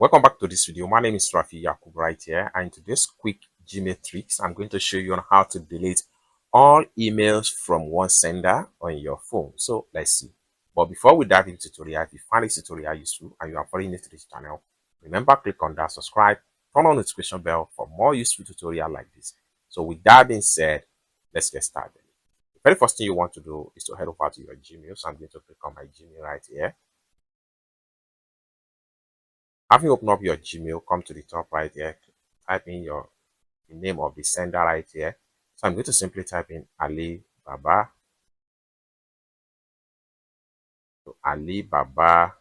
Welcome back to this video. My name is Rafi Yakub right here, and in today's quick Gmail tricks, I'm going to show you on how to delete all emails from one sender on your phone. So let's see. But before we dive into the tutorial, if you find this tutorial useful and you are very new to this channel, remember click on that subscribe, turn on the notification bell for more useful tutorial like this. So with that being said, let's get started. The very first thing you want to do is to head over to your Gmail. So I'm going to click on my Gmail right here. Having opened up your Gmail, come to the top right here, type in the name of the sender right here. So I'm going to simply type in Ali Baba. So Ali Baba.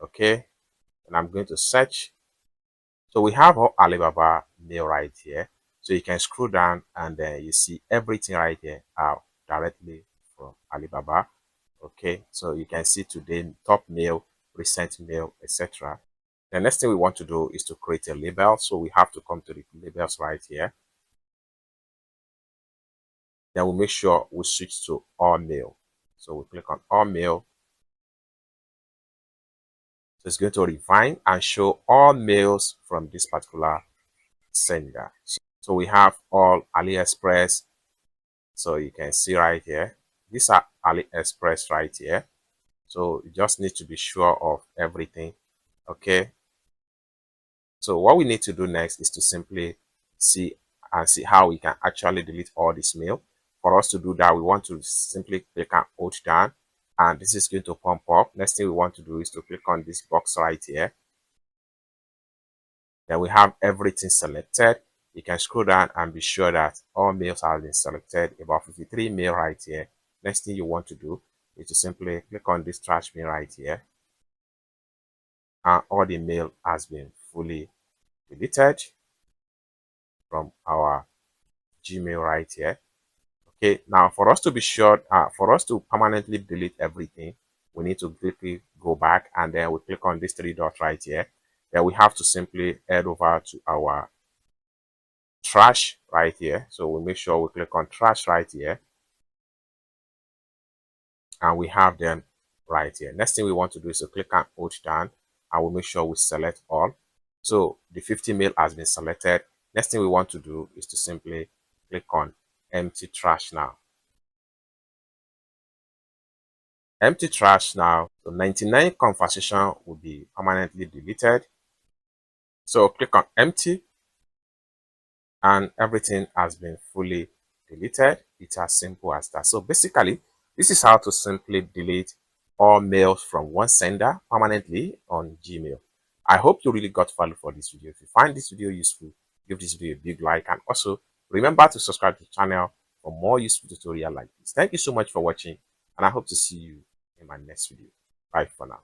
Okay. And I'm going to search. So we have our Alibaba mail right here. So you can scroll down and then you see everything right here directly from Alibaba. Okay. So you can see today top mail, recent mail, etc. The next thing we want to do is to create a label. So we have to come to the labels right here. Then we'll make sure we switch to all mail. So we click on all mail. So it's going to refine and show all mails from this particular sender. So we have all AliExpress. So you can see right here. These are AliExpress right here. So you just need to be sure of everything. Okay. So what we need to do next is to simply see how we can actually delete all this mail. For us to do that, we want to simply click and hold down, and this is going to pump up. Next thing we want to do is to click on this box right here. Then we have everything selected. You can scroll down and be sure that all mails have been selected, about 53 mail right here. Next thing you want to do is to simply click on this trash bin right here, and all the mail has been fully deleted from our Gmail right here. Okay, now for us to be sure, for us to permanently delete everything, we need to quickly go back and then we click on this three dots right here. Then we have to simply head over to our trash right here. So we make sure we click on trash right here, and we have them right here. Next thing we want to do is to click and hold down, and we make sure we select all. So the 50 mail has been selected. Next thing we want to do is to simply click on empty trash now. Empty trash now. So 99 conversation will be permanently deleted. So click on empty, and everything has been fully deleted. It's as simple as that. So basically, this is how to simply delete all mails from one sender permanently on Gmail. I hope you really got value for this video. If you find this video useful, give this video a big like, and also remember to subscribe to the channel for more useful tutorial like this. Thank you so much for watching, and I hope to see you in my next video. Bye for now.